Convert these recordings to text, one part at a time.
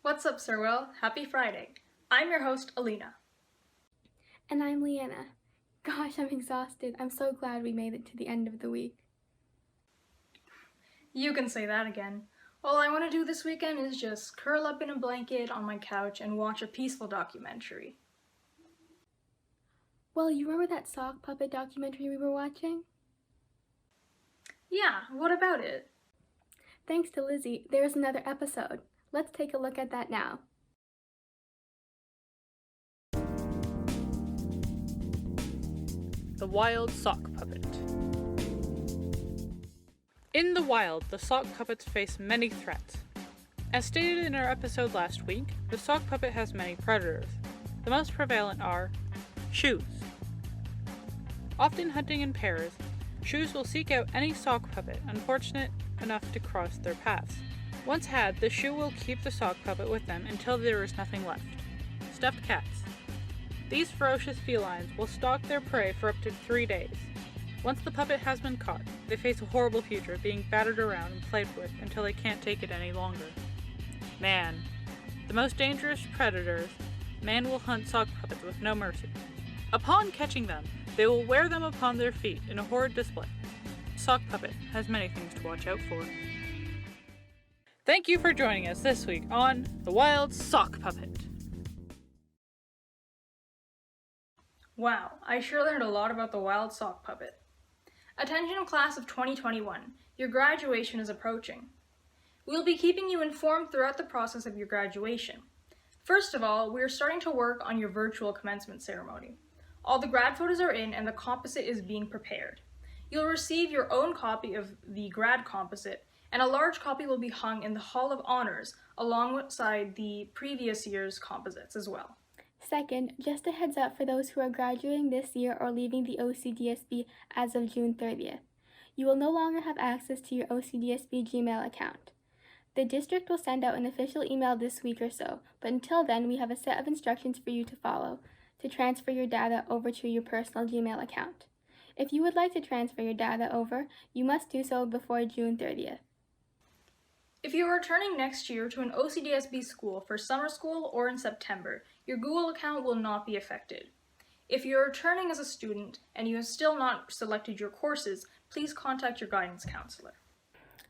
What's up, Sir Will? Happy Friday. I'm your host, Alina. And I'm Leanna. Gosh, I'm exhausted. I'm so glad we made it to the end of the week. You can say that again. All I want to do this weekend is just curl up in a blanket on my couch and watch a peaceful documentary. Well, you remember that sock puppet documentary we were watching? Yeah, what about it? Thanks to Lizzie, there's another episode. Let's take a look at that now. The Wild Sock Puppet. In the wild, the sock puppets face many threats. As stated in our episode last week, the sock puppet has many predators. The most prevalent are shoes. Often hunting in pairs, shoes will seek out any sock puppet unfortunate enough to cross their paths. Once had, the shoe will keep the sock puppet with them until there is nothing left. Stuffed cats. These ferocious felines will stalk their prey for up to 3 days. Once the puppet has been caught, they face a horrible future, being battered around and played with until they can't take it any longer. Man. The most dangerous predators, man will hunt sock puppets with no mercy. Upon catching them, they will wear them upon their feet in a horrid display. Sock puppet has many things to watch out for. Thank you for joining us this week on The Wild Sock Puppet. Wow, I sure learned a lot about the wild sock puppet. Attention class of 2021, your graduation is approaching. We will be keeping you informed throughout the process of your graduation. First of all, we are starting to work on your virtual commencement ceremony. All the grad photos are in and the composite is being prepared. You'll receive your own copy of the grad composite, and a large copy will be hung in the Hall of Honors alongside the previous year's composites as well. Second, just a heads up for those who are graduating this year or leaving the OCDSB as of June 30th. You will no longer have access to your OCDSB Gmail account. The district will send out an official email this week or so, but until then, we have a set of instructions for you to follow to transfer your data over to your personal Gmail account. If you would like to transfer your data over, you must do so before June 30th. If you are returning next year to an OCDSB school for summer school or in September, your Google account will not be affected. If you are returning as a student and you have still not selected your courses, please contact your guidance counselor.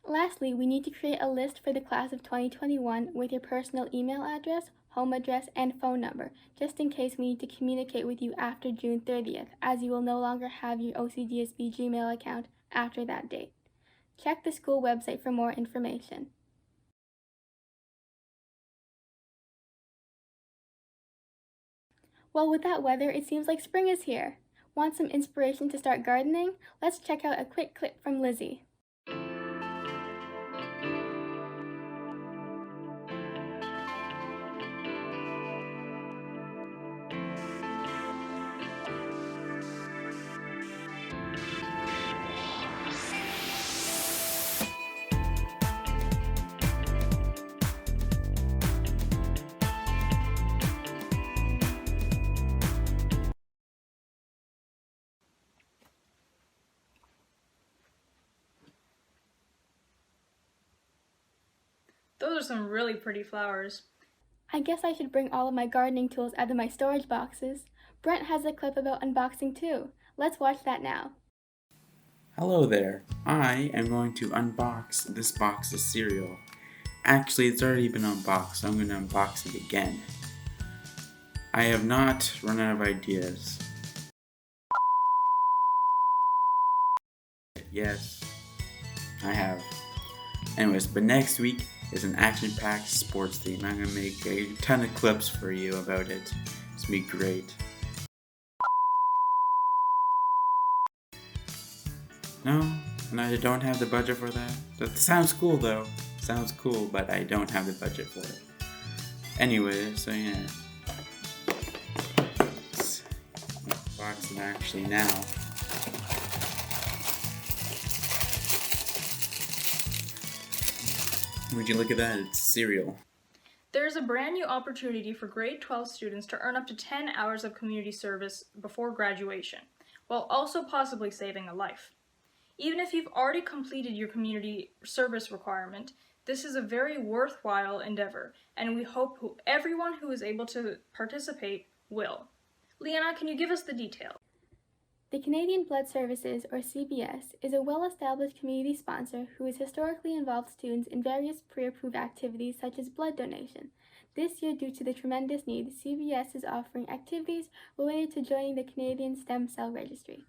Lastly, we need to create a list for the class of 2021 with your personal email address, home address, and phone number, just in case we need to communicate with you after June 30th, as you will no longer have your OCDSB Gmail account after that date. Check the school website for more information. Well, with that weather, it seems like spring is here. Want some inspiration to start gardening? Let's check out a quick clip from Lizzie. Those are some really pretty flowers. I guess I should bring all of my gardening tools out of my storage boxes. Brent has a clip about unboxing too. Let's watch that now. Hello there. I am going to unbox this box of cereal. Actually, it's already been unboxed, so I'm going to unbox it again. I have not run out of ideas. Yes, I have. Anyways, but next week is an action-packed sports theme. I'm going to make a ton of clips for you about it. It's going to be great. No, and I don't have the budget for that. That sounds cool though. Sounds cool, but I don't have the budget for it. Anyway, so yeah. Let's box it actually now. Would you look at that? It's cereal. There is a brand new opportunity for grade 12 students to earn up to 10 hours of community service before graduation, while also possibly saving a life. Even if you've already completed your community service requirement, This is a very worthwhile endeavor, and we hope everyone who is able to participate will. Leanna, can you give us the details? The Canadian Blood Services, or CBS, is a well-established community sponsor who has historically involved students in various pre-approved activities such as blood donation. This year, due to the tremendous need, CBS is offering activities related to joining the Canadian Stem Cell Registry.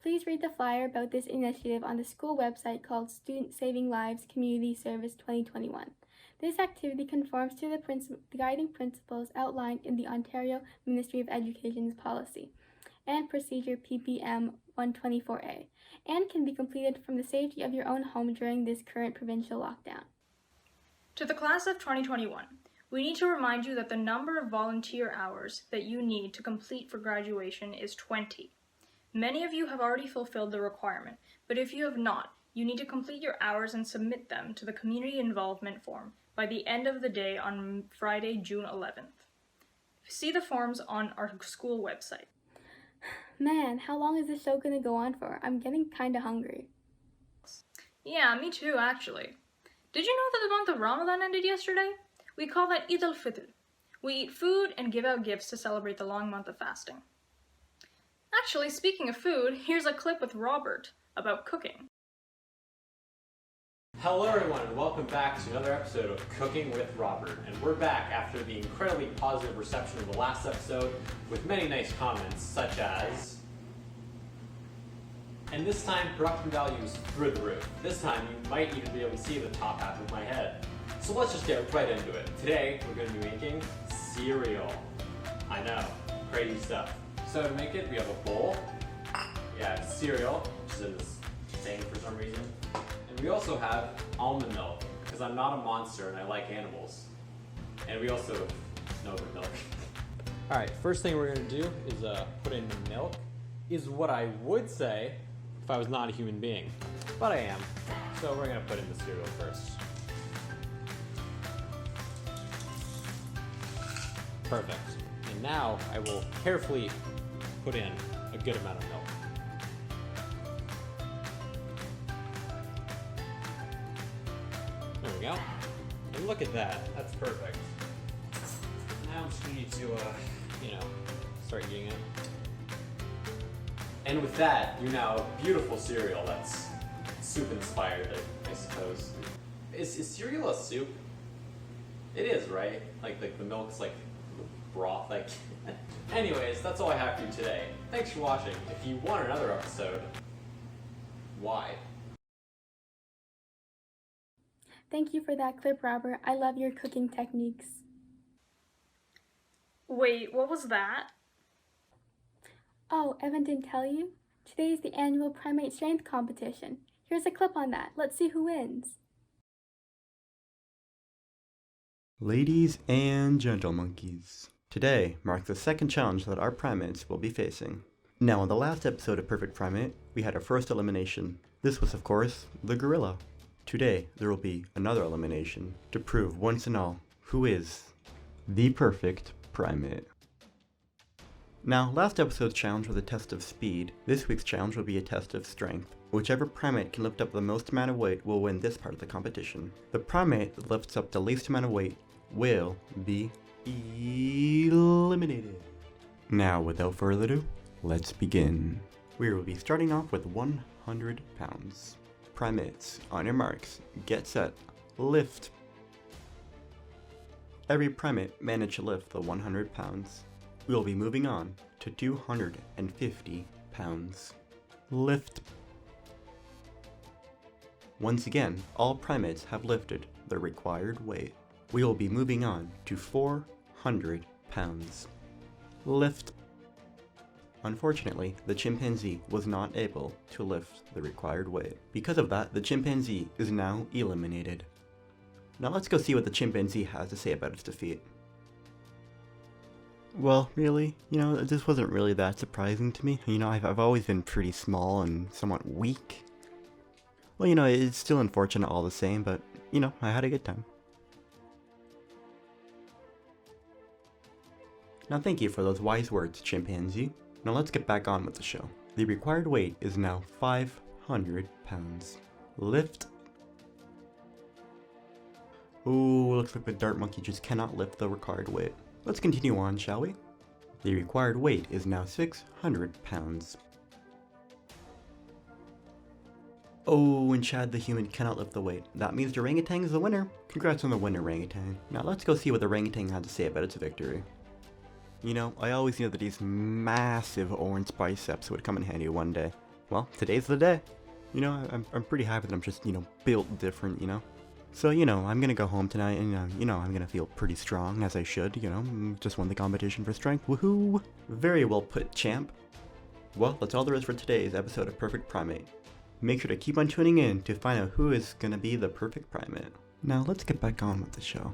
Please read the flyer about this initiative on the school website called Student Saving Lives Community Service 2021. This activity conforms to the guiding principles outlined in the Ontario Ministry of Education's policy and procedure PPM 124A, and can be completed from the safety of your own home during this current provincial lockdown. To the class of 2021, we need to remind you that the number of volunteer hours that you need to complete for graduation is 20. Many of you have already fulfilled the requirement, but if you have not, you need to complete your hours and submit them to the community involvement form by the end of the day on Friday, June 11th. See the forms on our school website. Man, how long is this show gonna go on for? I'm getting kinda hungry. Yeah, me too, actually. Did you know that the month of Ramadan ended yesterday? We call that Eid al-Fitr. We eat food and give out gifts to celebrate the long month of fasting. Actually, speaking of food, here's a clip with Robert about cooking. Hello everyone, and welcome back to another episode of Cooking with Robert. And we're back after the incredibly positive reception of the last episode with many nice comments such as, and this time production value is through the roof. This time you might even be able to see the top half of my head. So let's just get right into it. Today we're going to be making cereal. I know, crazy stuff. So to make it, we have a bowl. Yeah, it's cereal, which is in this thing for some reason. And we also have almond milk, because I'm not a monster and I like animals. And we also have no milk. Alright, first thing we're going to do is put in the milk, is what I would say if I was not a human being. But I am. So we're going to put in the cereal first. Perfect. And now I will carefully put in a good amount of milk. There we go. And look at that. That's perfect. Now I'm just gonna need to, start eating it. And with that, you now have beautiful cereal that's soup inspired, I suppose. Is cereal a soup? It is, right? Like the milk's like broth, like. Anyways, that's all I have for you today. Thanks for watching. If you want another episode, why? Thank you for that clip, Robert. I love your cooking techniques. Wait, what was that? Oh, Evan didn't tell you? Today is the annual Primate Strength Competition. Here's a clip on that. Let's see who wins. Ladies and gentlemonkeys, today marks the second challenge that our primates will be facing. Now, in the last episode of Perfect Primate, we had our first elimination. This was, of course, the gorilla. Today, there will be another elimination to prove once and all who is the perfect primate. Now, last episode's challenge was a test of speed. This week's challenge will be a test of strength. Whichever primate can lift up the most amount of weight will win this part of the competition. The primate that lifts up the least amount of weight will be eliminated. Now, without further ado, let's begin. We will be starting off with 100 pounds. Primates, on your marks, get set, lift. Every primate managed to lift the 100 pounds. We will be moving on to 250 pounds. Lift. Once again, all primates have lifted the required weight. We will be moving on to 400 pounds. Lift. Unfortunately, the chimpanzee was not able to lift the required weight. Because of that, the chimpanzee is now eliminated. Now let's go see what the chimpanzee has to say about its defeat. Well, really, this wasn't really that surprising to me. I've always been pretty small and somewhat weak. Well, it's still unfortunate all the same, but, I had a good time. Now thank you for those wise words, chimpanzee. Now let's get back on with the show. The required weight is now 500 pounds. Lift. Ooh, looks like the dart monkey just cannot lift the required weight. Let's continue on, shall we? The required weight is now 600 pounds. Oh, and Chad the human cannot lift the weight. That means the orangutan is the winner. Congrats on the winner, orangutan. Now let's go see what the orangutan had to say about its victory. You know, I always knew that these massive orange biceps would come in handy one day. Well, today's the day. You know, I'm pretty happy that I'm just, built different, So, I'm gonna go home tonight and, I'm gonna feel pretty strong, as I should, just won the competition for strength, woohoo! Very well put, champ. Well, that's all there is for today's episode of Perfect Primate. Make sure to keep on tuning in to find out who is gonna be the perfect primate. Now, let's get back on with the show.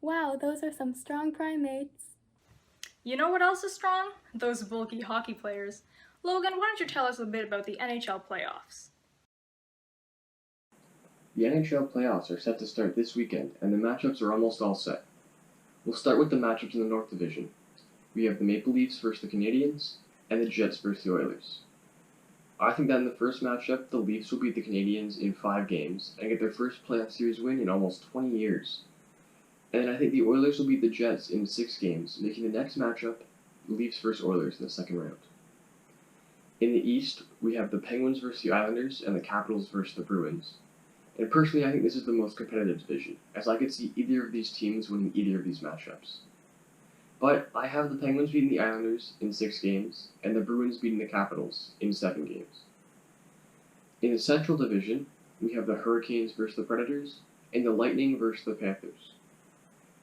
Wow, those are some strong primates. You know what else is strong? Those bulky hockey players. Logan, why don't you tell us a bit about the Nhl Playoffs? The NHL Playoffs are set to start this weekend, and the matchups are almost all set. We'll start with the matchups in the North Division. We have the Maple Leafs versus the Canadiens, and the Jets versus the Oilers. I think that in the first matchup, the Leafs will beat the Canadiens in 5 games and get their first playoff series win in almost 20 years. And I think the Oilers will beat the Jets in 6 games, making the next matchup Leafs versus Oilers in the second round. In the East, we have the Penguins versus the Islanders and the Capitals versus the Bruins. And personally, I think this is the most competitive division, as I could see either of these teams winning either of these matchups. But I have the Penguins beating the Islanders in 6 games, and the Bruins beating the Capitals in 7 games. In the Central Division, we have the Hurricanes versus the Predators, and the Lightning versus the Panthers.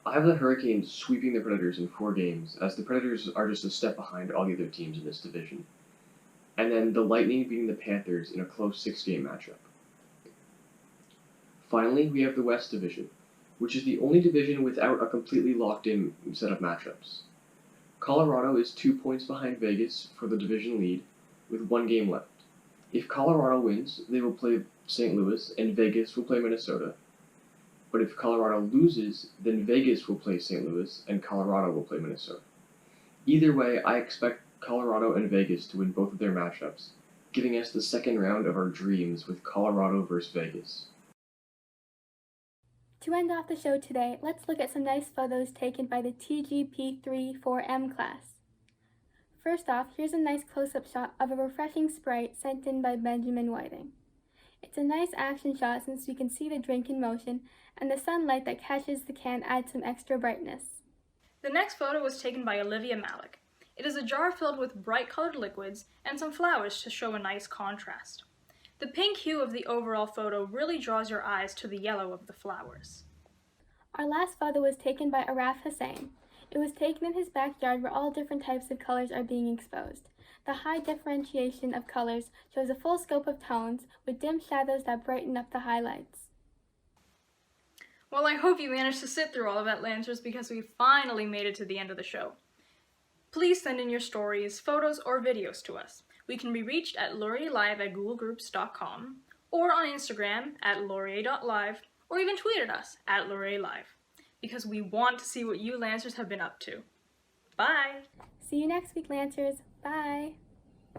I have the Hurricanes sweeping the Predators in 4 games, as the Predators are just a step behind all the other teams in this division. And then the Lightning beating the Panthers in a close 6-game matchup. Finally, we have the West Division, which is the only division without a completely locked-in set of matchups. Colorado is 2 points behind Vegas for the division lead, with 1 game left. If Colorado wins, they will play St. Louis, and Vegas will play Minnesota. But if Colorado loses, then Vegas will play St. Louis, and Colorado will play Minnesota. Either way, I expect Colorado and Vegas to win both of their matchups, giving us the second round of our dreams with Colorado versus Vegas. To end off the show today, let's look at some nice photos taken by the TGP-34M class. First off, here's a nice close-up shot of a refreshing Sprite sent in by Benjamin Whiting. It's a nice action shot since we can see the drink in motion, and the sunlight that catches the can adds some extra brightness. The next photo was taken by Olivia Malik. It is a jar filled with bright-colored liquids and some flowers to show a nice contrast. The pink hue of the overall photo really draws your eyes to the yellow of the flowers. Our last photo was taken by Araf Hussain. It was taken in his backyard where all different types of colors are being exposed. The high differentiation of colors shows a full scope of tones with dim shadows that brighten up the highlights. Well, I hope you managed to sit through all of that, Lancers, because we finally made it to the end of the show. Please send in your stories, photos, or videos to us. We can be reached at LaurierLive@googlegroups.com, or on Instagram at Laurier.live, or even tweet at us at LaurierLive, because we want to see what you Lancers have been up to. Bye! See you next week, Lancers. Bye!